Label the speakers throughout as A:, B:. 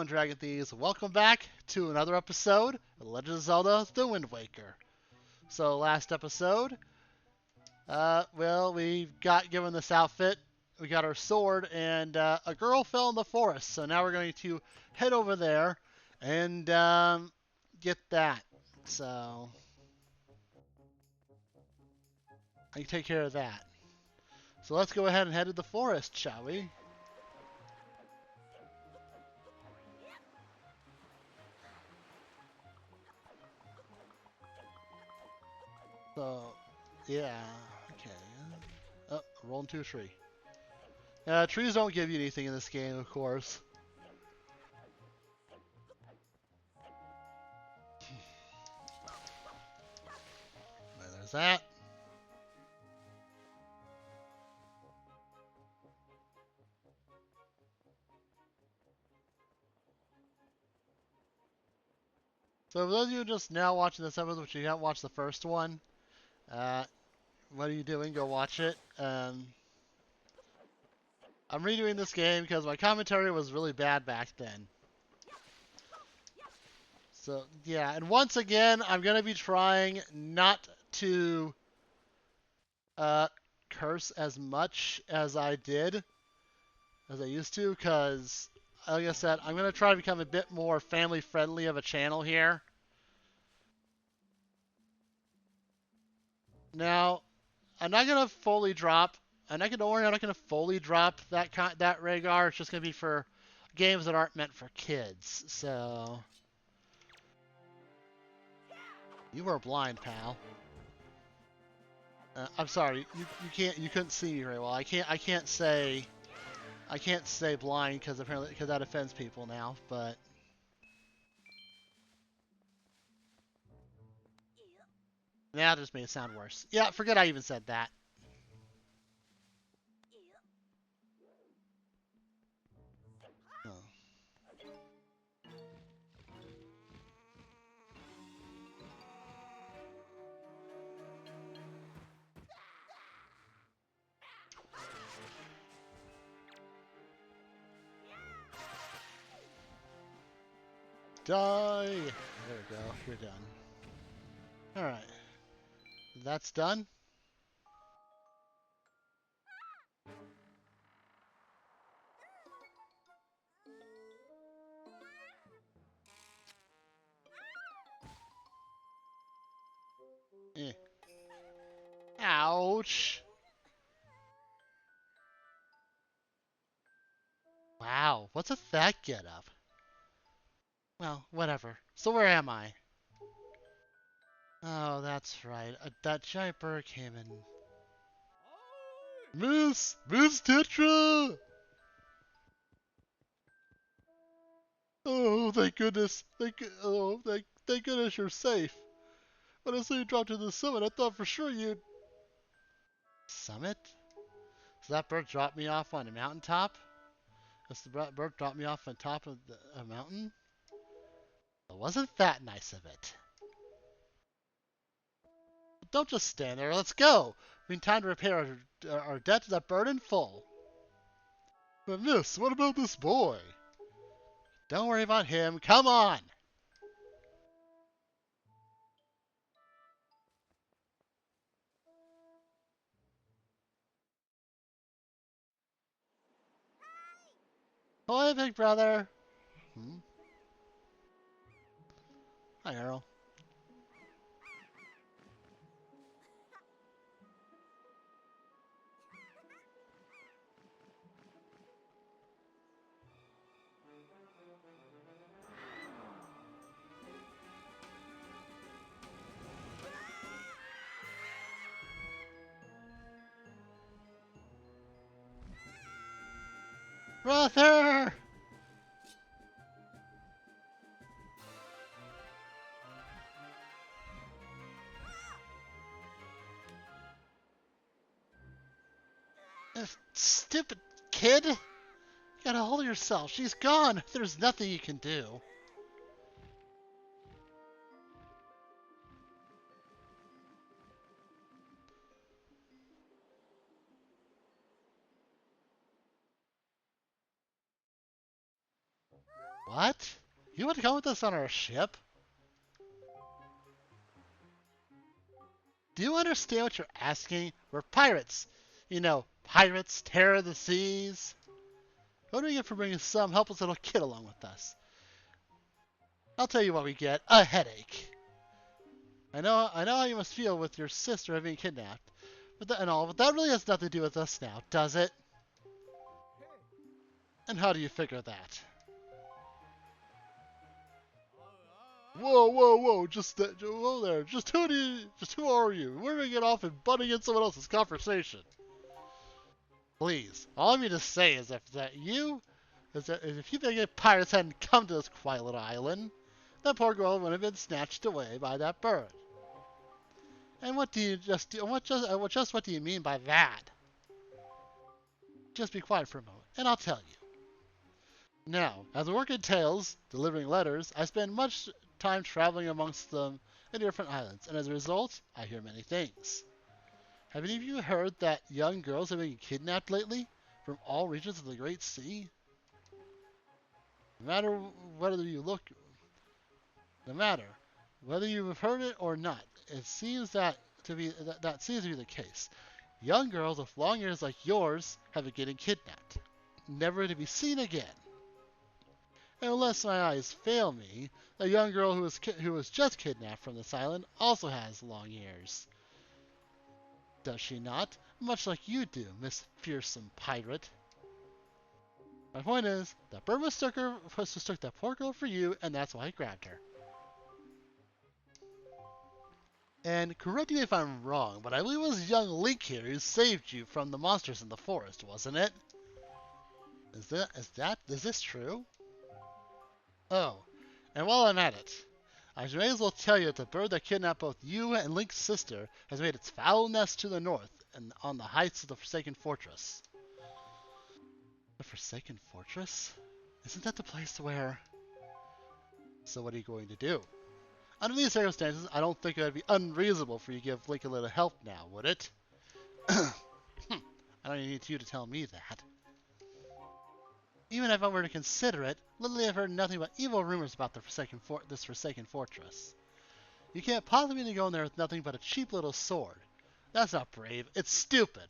A: everyone, Dragon Thieves. Welcome back to another episode of Legend of Zelda: The Wind Waker. So last episode, we got given this outfit, we got our sword, and a girl fell in the forest. So now we're going to head over there and get that. So I can take care of that. So let's go ahead and head to the forest, shall we? So, yeah, okay. Oh, roll into a tree. Trees don't give you anything in this game, of course. There's that. So for those of you just now watching this episode, which you haven't watched the first one, what are you doing? Go watch it. I'm redoing this game because my commentary was really bad back then. So yeah, and once again, I'm gonna be trying not to curse as much as I used to, because like I said, I'm gonna try to become a bit more family friendly of a channel here. Now, I'm not gonna fully drop. I'm not gonna fully drop that Rhaegar. It's just gonna be for games that aren't meant for kids. So you were blind, pal. I'm sorry. You couldn't see me very well. I can't say blind because that offends people now. But that just made it sound worse. Yeah, forget I even said that. Oh. Die! There we go. You're done. Alright. That's done. Eh. Ouch! Wow, what's with that get up? Well, whatever. So where am I? Oh, that's right. That giant bird came in. Miss Tetra! Oh, thank goodness. Thank goodness you're safe. When I saw you drop to the summit, I thought for sure you'd... Summit? So that bird dropped me off on a mountaintop? Does the bird drop me off on top of a mountain? It wasn't that nice of it. Don't just stand there. Let's go. We need time to repay our debt to that bird in full. But miss, what about this boy? Don't worry about him. Come on. Hi, big brother. Hmm? Hi, Earl. Brother! Stupid kid! You gotta hold yourself. She's gone. There's nothing you can do. What? You want to come with us on our ship? Do you understand what you're asking? We're pirates. You know, pirates, terror of the seas. What do we get for bringing some helpless little kid along with us? I'll tell you what we get. A headache. I know how you must feel with your sister having kidnapped. But that really has nothing to do with us now, does it? And how do you figure that? Whoa, whoa, whoa! Whoa there! Just who are you? Where do we get off and butting in someone else's conversation? Please, all I mean to say is if you think pirates hadn't come to this quiet little island, that poor girl would have been snatched away by that bird. And what do you what do you mean by that? Just be quiet for a moment, and I'll tell you. Now, as I work in TLOZ, delivering letters, I spend much time traveling amongst them in different islands, and as a result, I hear many things. Have any of you heard that young girls have been kidnapped lately from all regions of the Great Sea? No matter whether you look, no matter whether you have heard it or not, it seems that seems to be the case. Young girls with long ears like yours have been getting kidnapped, never to be seen again. And unless my eyes fail me, the young girl who was just kidnapped from this island also has long ears. Does she not? Much like you do, Miss Fearsome Pirate. My point is, that bird mistook that poor girl for you, and that's why I grabbed her. And correct me if I'm wrong, but I believe it was young Link here who saved you from the monsters in the forest, wasn't it? Is this true? Oh, and while I'm at it, I may as well tell you that the bird that kidnapped both you and Link's sister has made its foul nest to the north and on the heights of the Forsaken Fortress. The Forsaken Fortress? Isn't that the place where... So what are you going to do? Under these circumstances, I don't think it would be unreasonable for you to give Link a little help now, would it? I don't need you to tell me that. Even if I were to consider it, lately I've heard nothing but evil rumors about this Forsaken Fortress. You can't possibly go in there with nothing but a cheap little sword. That's not brave, it's stupid.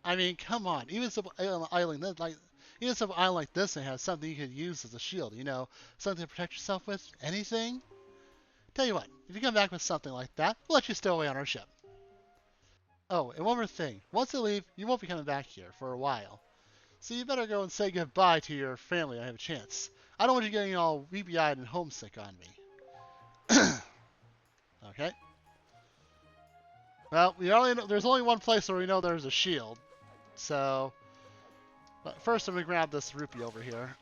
A: I mean, come on, even some island like this has something you could use as a shield, you know, something to protect yourself with, anything? Tell you what, if you come back with something like that, we'll let you stow away on our ship. Oh, and one more thing, once you leave, you won't be coming back here for a while. So you better go and say goodbye to your family when I have a chance. I don't want you getting all weepy-eyed and homesick on me. Okay. Well, there's only one place where we know there's a shield. So, but first I'm going to grab this rupee over here.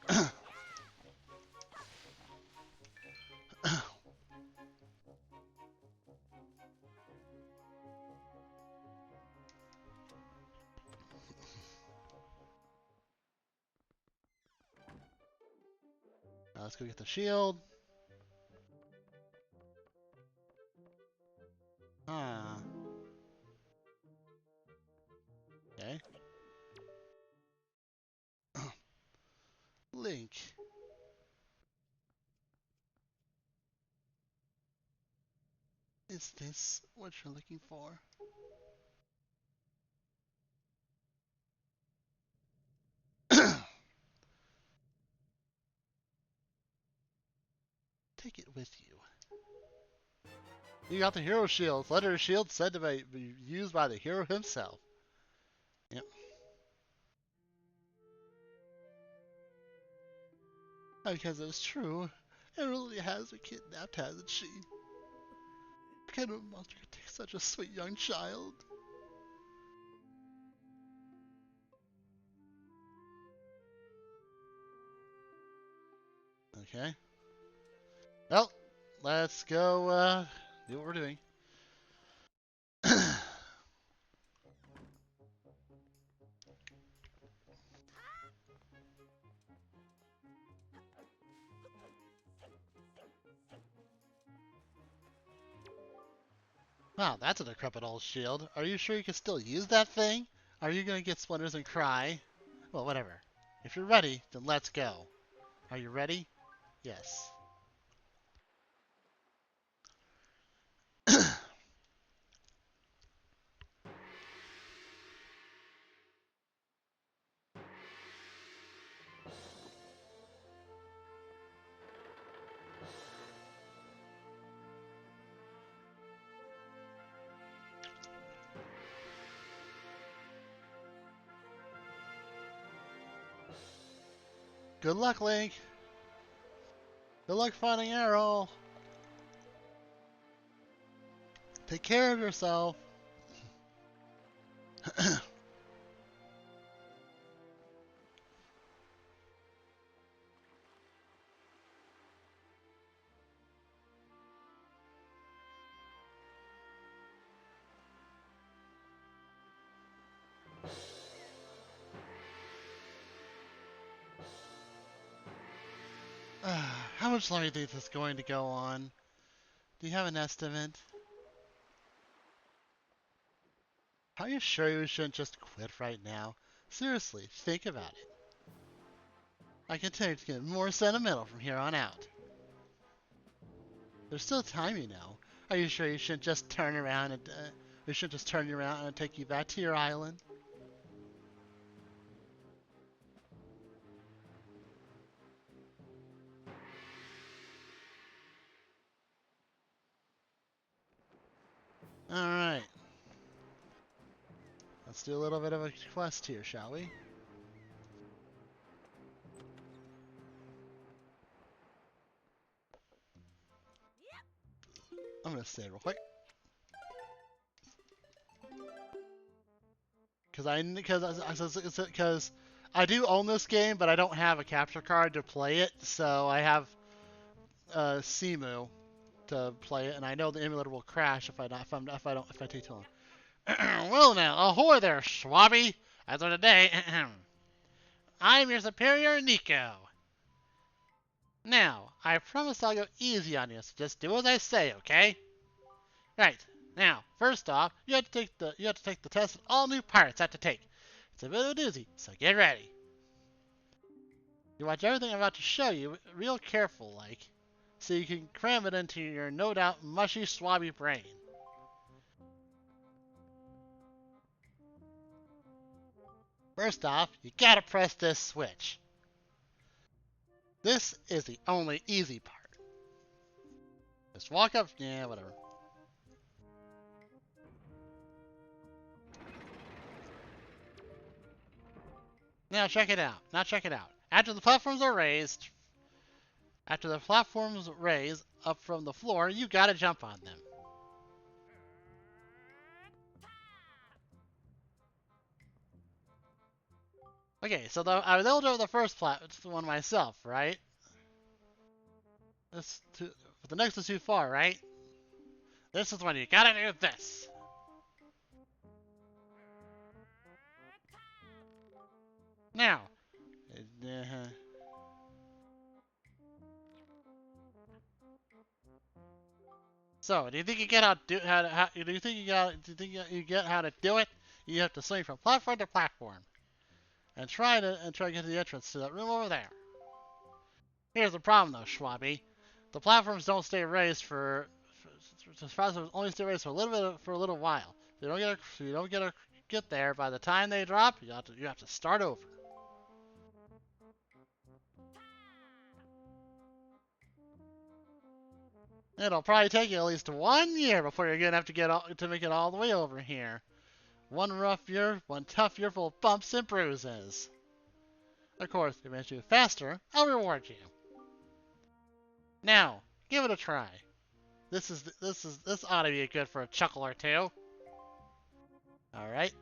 A: Now let's go get the shield. Ah. Okay. Link. Is this what you're looking for? Take it with you. You got the hero shield. Letter shield said to be used by the hero himself. Yep. Because it's true. It really has been kidnapped, hasn't she? What kind of monster could take such a sweet young child? Okay. Well, let's go do what we're doing. Wow, that's a decrepit old shield. Are you sure you can still use that thing? Are you gonna get splinters and cry? Well, whatever. If you're ready, then let's go. Are you ready? Yes. Good luck, Link. Good luck finding Arrow. Take care of yourself. How much longer do you think this is going to go on? Do you have an estimate? Are you sure you shouldn't just quit right now? Seriously, think about it. I continue to get more sentimental from here on out. There's still time, you know. Are you sure you shouldn't just turn around and we should just turn you around and take you back to your island? All right. Let's do a little bit of a quest here, shall we? I'm gonna save real quick. Because I do own this game, but I don't have a capture card to play it, so I have Simu to play it, and I know the emulator will crash if I take too long. Well now, ahoy there, Schwabby! As of today, I'm your superior, Nico. Now, I promise I'll go easy on you, so just do as I say, okay? Right. Now, first off, you have to take the test that all new pirates have to take. It's a bit of a doozy, so get ready. You watch everything I'm about to show you real careful like, so you can cram it into your no doubt mushy swabby brain. First off, you gotta press this switch. This is the only easy part. Just walk up, yeah, whatever. Now check it out. After the platforms raise up from the floor, you gotta jump on them. Okay, so I was able to do the first one myself, right? But the next is too far, right? This is when you gotta do this. Now. So, do you think you get how to do it? You have to swing from platform to platform, and try to get to the entrance to that room over there. Here's the problem, though, Schwabby. The platforms don't stay raised only stay raised for a little while. If you don't get there by the time they drop, you have to start over. It'll probably take you at least 1 year before you're gonna have to make it all the way over here. One rough year, one tough year full of bumps and bruises. Of course, if you manage to do it faster, I'll reward you. Now, give it a try. This ought to be good for a chuckle or two. All right.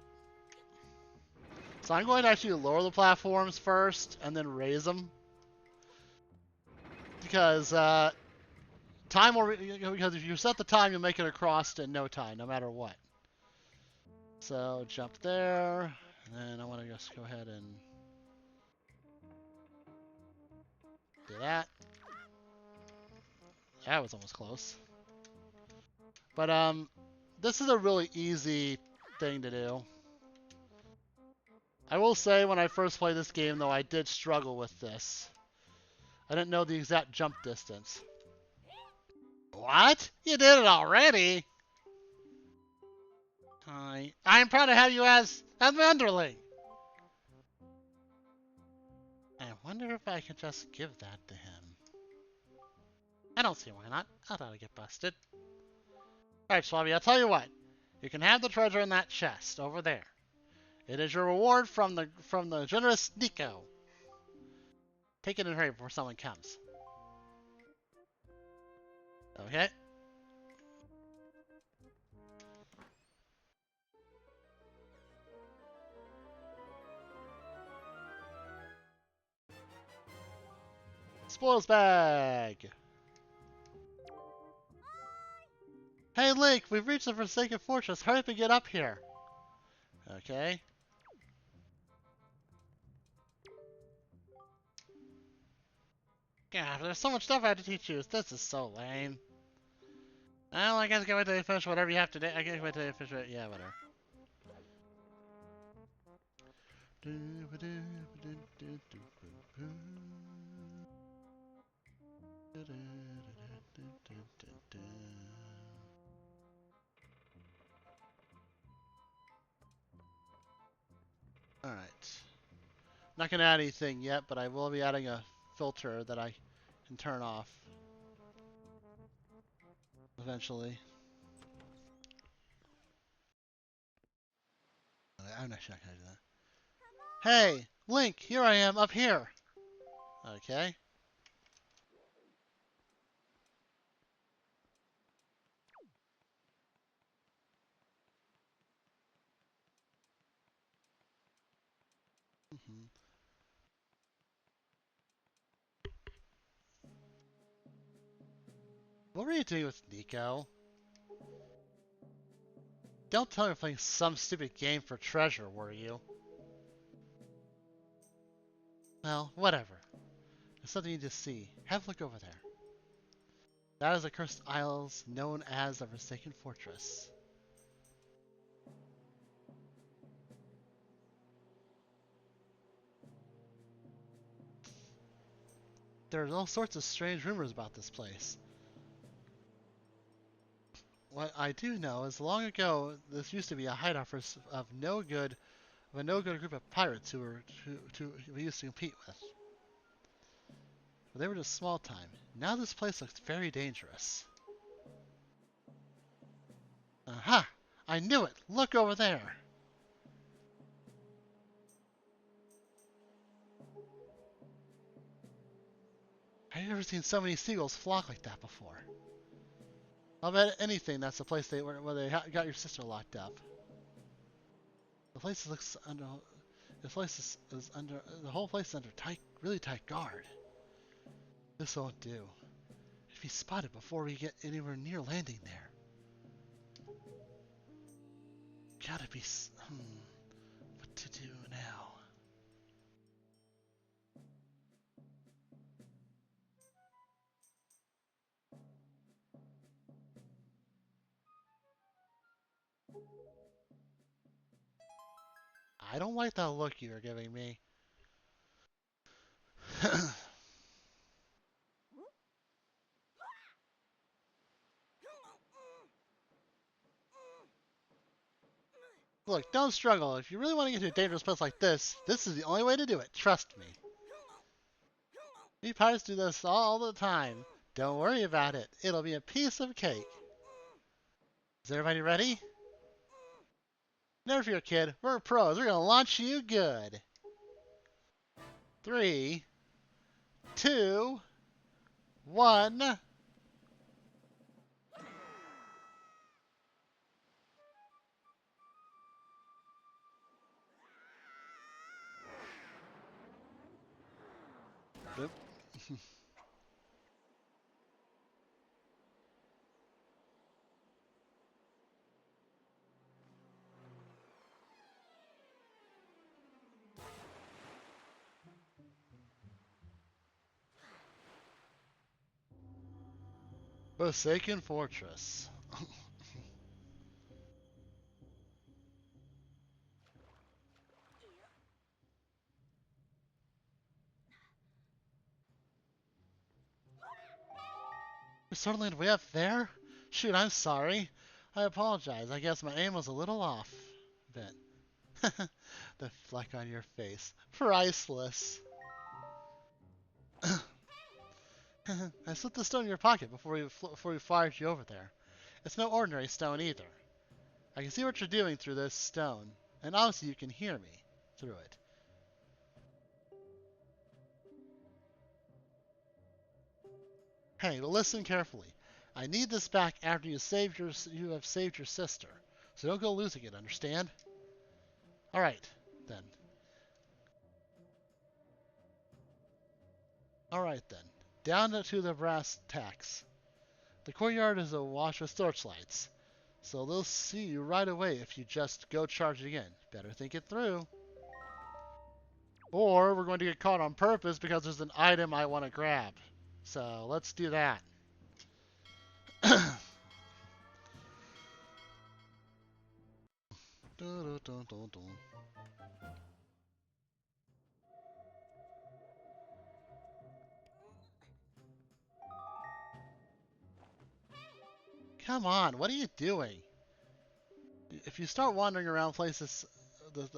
A: So I'm going to actually lower the platforms first and then raise them because because if you set the time, you'll make it across in no time, no matter what. So jump there, and then I want to just go ahead and do that. That was almost close. But this is a really easy thing to do. I will say when I first played this game, though, I did struggle with this. I didn't know the exact jump distance. What? You did it already? I'm proud to have you as an underling. I wonder if I can just give that to him. I don't see why not. I thought I'd get busted. Alright, Swabby, I'll tell you what. You can have the treasure in that chest over there. It is your reward from the generous Nico. Take it in a hurry before someone comes. Okay? Spoils bag! Hey Link, we've reached the Forsaken Fortress. Hurry up and get up here. Okay. God, there's so much stuff I have to teach you. This is so lame. Well, I guess I can wait till you finish whatever you have to do. I can wait till you finish it. Yeah, whatever. Alright. Not gonna add anything yet, but I will be adding a filter that I can turn off eventually. I'm actually not gonna do that. Hey, Link, here I am, up here. Okay. Mm-hmm. What were you doing with Nico? Don't tell me you're playing some stupid game for treasure, were you? Well, whatever. There's something you need to see. Have a look over there. That is the Cursed Isles known as the Forsaken Fortress. There's all sorts of strange rumors about this place. What I do know is long ago this used to be a hideout for of a no good group of pirates who we used to compete with. But they were just small time. Now this place looks very dangerous. Aha! I knew it! Look over there! Have you ever seen so many seagulls flock like that before? I'll bet anything that's the place where they got your sister locked up. The place looks under. This place is under. The whole place is under really tight guard. This won't do. If he's spotted before we get anywhere near landing there. Gotta be. What to do now? I don't like that look you're giving me. Look, don't struggle. If you really want to get to a dangerous place like this is the only way to do it. Trust me. We pirates do this all the time. Don't worry about it. It'll be a piece of cake. Is everybody ready? Never fear, kid. We're pros. We're gonna launch you good. 3, 2, 1. Oop. Forsaken Fortress. We suddenly way up there? Shoot, I'm sorry. I apologize. I guess my aim was a little off. Bit. The fleck on your face. Priceless. I slipped the stone in your pocket before we fired you over there. It's no ordinary stone either. I can see what you're doing through this stone, and obviously you can hear me through it. Hey, well, listen carefully. I need this back after you have saved your sister. So don't go losing it, understand? Alright, then. Alright then. Down to the brass tacks. The courtyard is awash with torchlights, so they'll see you right away if you just go charging in. Better think it through. Or we're going to get caught on purpose because there's an item I want to grab. So let's do that. Dun, dun, dun, dun. Come on, what are you doing? If you start wandering around places,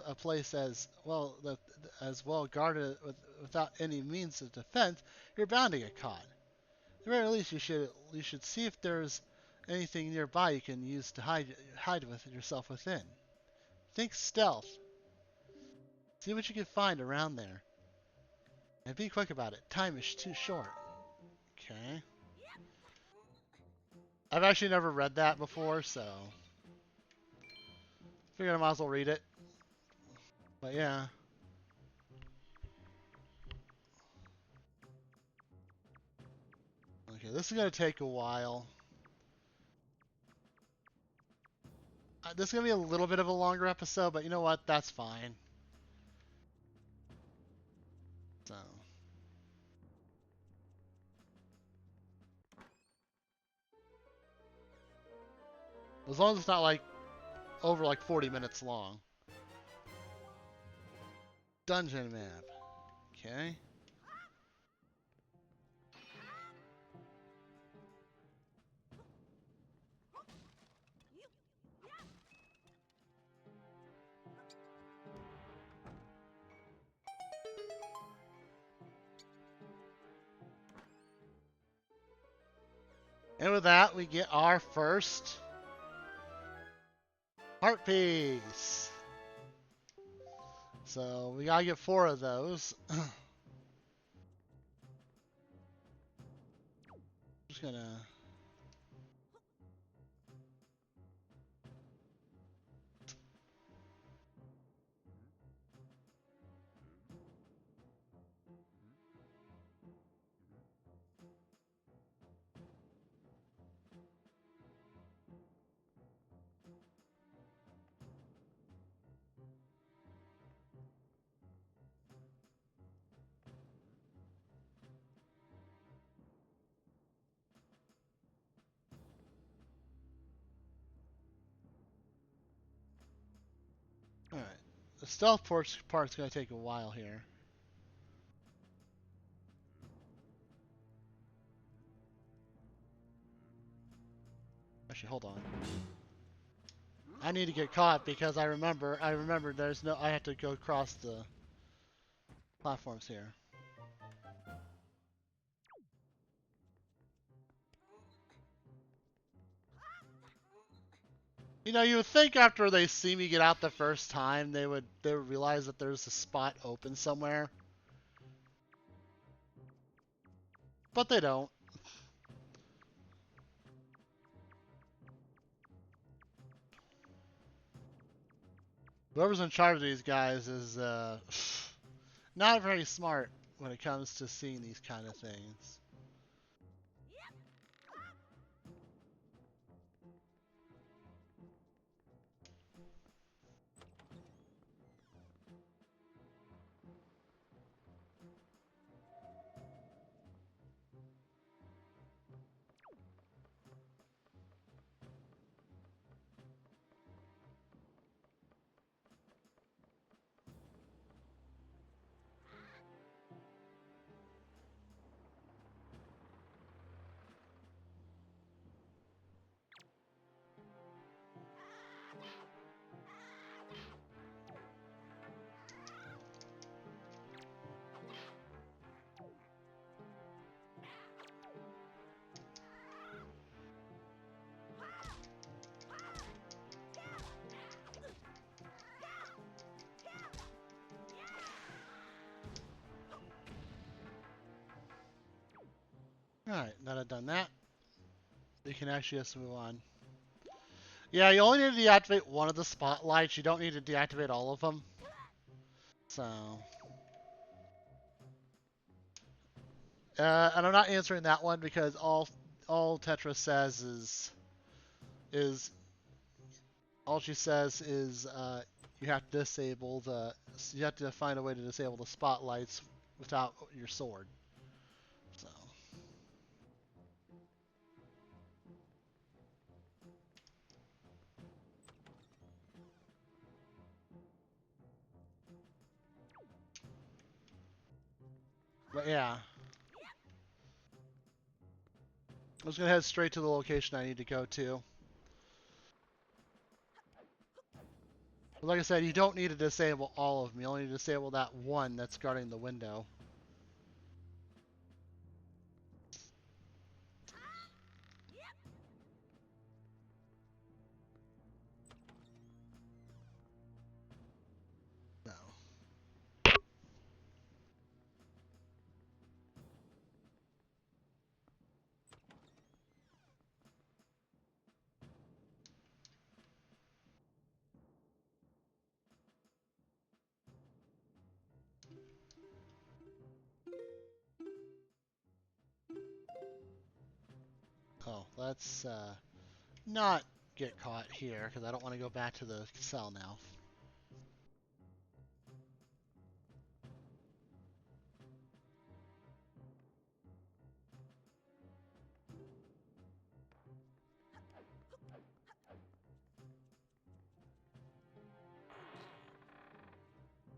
A: a place as well guarded without any means of defense, you're bound to get caught. At the very least, you should see if there's anything nearby you can use to hide with yourself within. Think stealth. See what you can find around there. And be quick about it. Time is too short. Okay. I've actually never read that before, so figured I might as well read it. But yeah. Okay, this is gonna take a while. This is gonna be a little bit of a longer episode, but you know what? That's fine. So. As long as it's not like over like 40 minutes long. Dungeon map. Okay. And with that, we get our first heart piece. So we gotta get 4 of those. Just gonna. Alright. The stealth part's gonna take a while here. Actually, hold on. I need to get caught because I remember I have to go across the platforms here. You know, you would think after they see me get out the first time, they would realize that there's a spot open somewhere. But they don't. Whoever's in charge of these guys is not very smart when it comes to seeing these kind of things. Alright, now that I've done that, we can actually just move on. Yeah, you only need to deactivate one of the spotlights. You don't need to deactivate all of them. So... and I'm not answering that one because all Tetra says is all she says is you have to disable you have to find a way to disable the spotlights without your sword. So but yeah, I'm just gonna head straight to the location I need to go to. But like I said, you don't need to disable all of them. You only need to disable that one that's guarding the window. No. Oh, let's not get caught here because I don't want to go back to the cell now.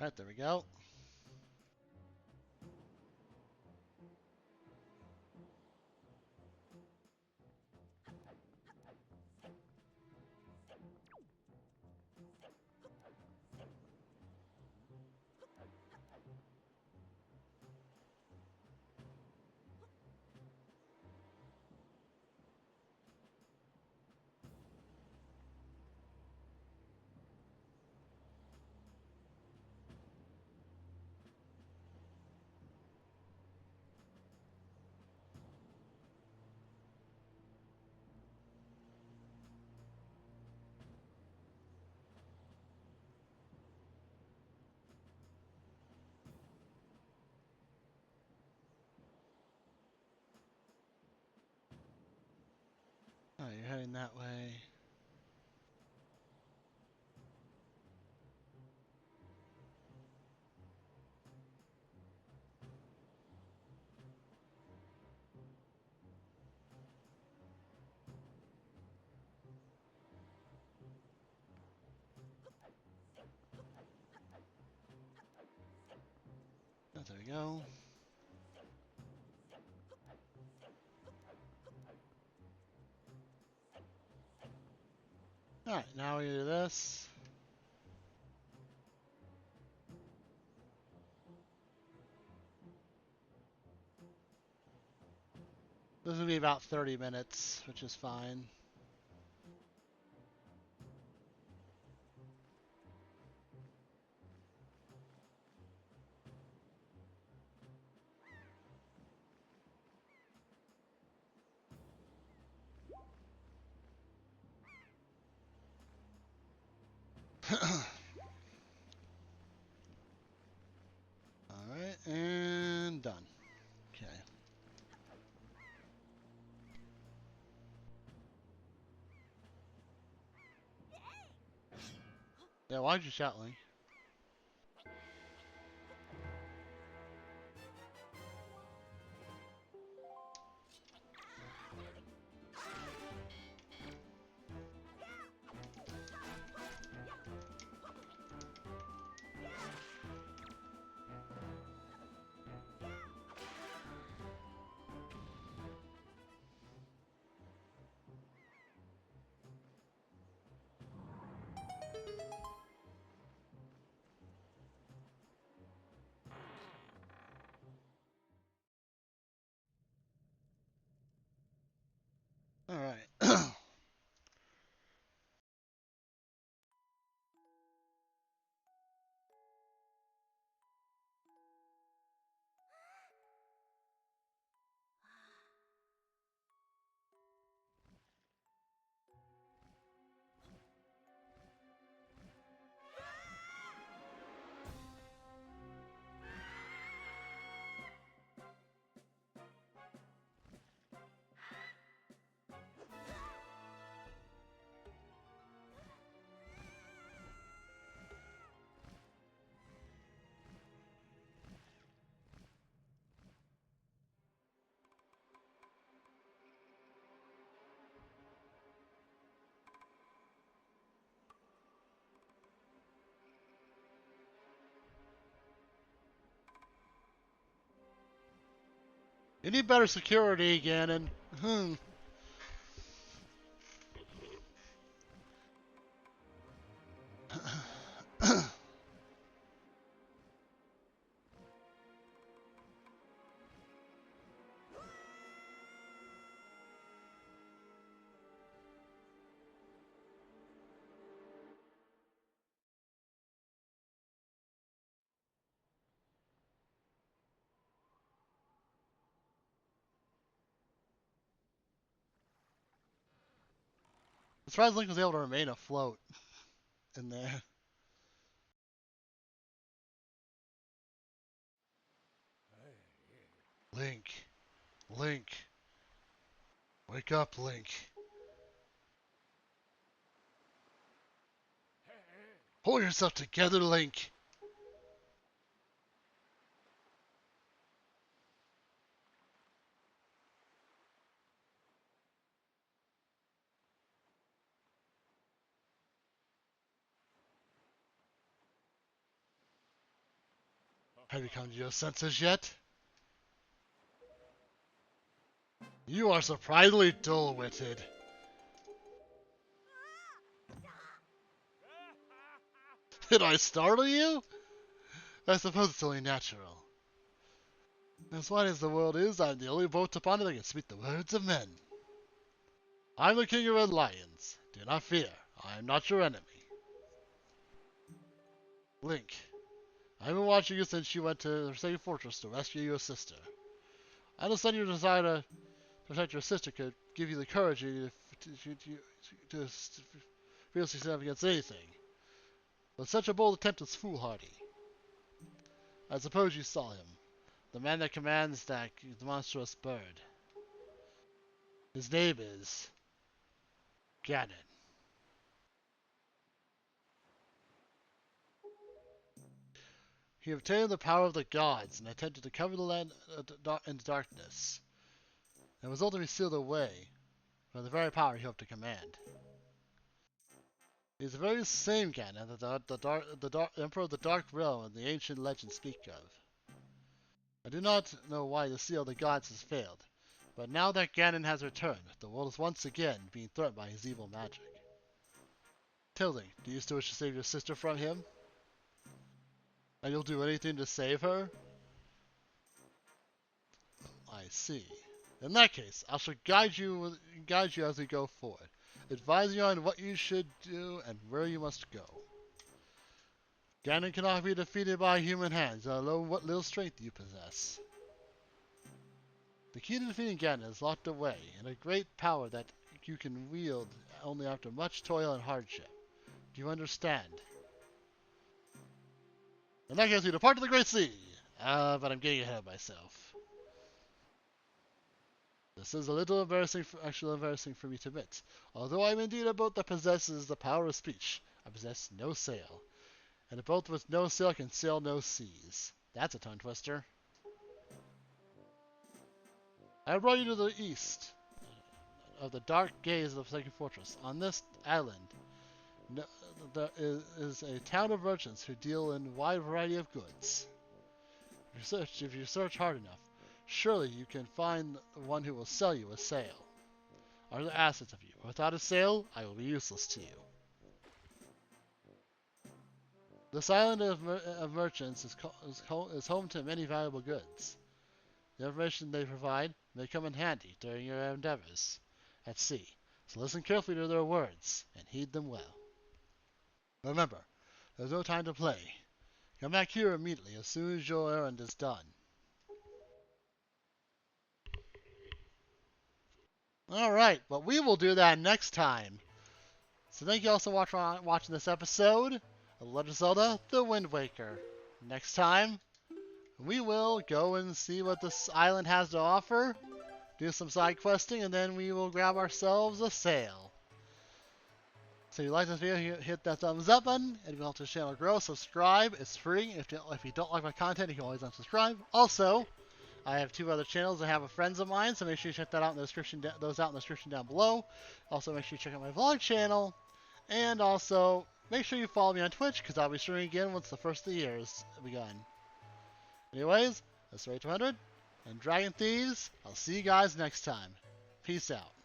A: Alright, there we go. Oh, you're heading that way. Oh, there we go. Alright, now we do this. This will be about 30 minutes, which is fine. Alright, and done. Okay. Yeah, why'd you shout, Link? You need better security, Ganon. I'm surprised Link was able to remain afloat in there. Link. Link. Wake up, Link. Pull yourself together, Link. Have you come to your senses yet? You are surprisingly dull-witted. Did I startle you? I suppose it's only natural. As wide as the world is, I'm the only boat upon it that can speak the words of men. I'm the king of red lions. Do not fear. I am not your enemy. Link, I've been watching you since you went to the Forsaken Fortress to rescue your sister. I understand your desire to protect your sister could give you the courage to fiercely stand up against anything. But such a bold attempt is foolhardy. I suppose you saw him. The man that commands that monstrous bird. His name is Ganon. He obtained the power of the gods and attempted to cover the land in darkness, and was ultimately sealed away by the very power he hoped to command. He is the very same Ganon that the Emperor of the Dark Realm and the ancient legends speak of. I do not know why the seal of the gods has failed, but now that Ganon has returned, the world is once again being threatened by his evil magic. Tilting, do you still wish to save your sister from him? And you'll do anything to save her? I see. In that case, I shall guide you as we go forward, advising you on what you should do and where you must go. Ganon cannot be defeated by human hands, no matter what little strength you possess. The key to defeating Ganon is locked away in a great power that you can wield only after much toil and hardship. Do you understand? In that case, we depart to the Great Sea. But I'm getting ahead of myself. This is a little embarrassing, actually embarrassing for me to admit. Although I'm indeed a boat that possesses the power of speech, I possess no sail. And a boat with no sail can sail no seas. That's a tongue twister. I brought you to the east of the dark gaze of the Forsaken Fortress. On this island, there is a town of merchants who deal in a wide variety of goods. If you search hard enough, surely you can find one who will sell you a sail. Are the assets of you? Without a sail, I will be useless to you. This island of merchants is home to many valuable goods. The information they provide may come in handy during your endeavors at sea, so listen carefully to their words and heed them well. Remember, there's no time to play. Come back here immediately as soon as your errand is done. Alright, but we will do that next time. So thank you all so much for watching this episode of Legend of Zelda: The Wind Waker. Next time, we will go and see what this island has to offer, do some side questing, and then we will grab ourselves a sail. So if you like this video, hit that thumbs up button, and if you want the channel grow, subscribe. It's free. If you don't like my content, you can always unsubscribe. Also, I have 2 other channels that have friends of mine, so make sure you check that out in the description. Those out in the description down below. Also, make sure you check out my vlog channel, and also make sure you follow me on Twitch because I'll be streaming again once the first of the year is begun. Anyways, that's Ray 200. And Dragon Thieves, I'll see you guys next time. Peace out.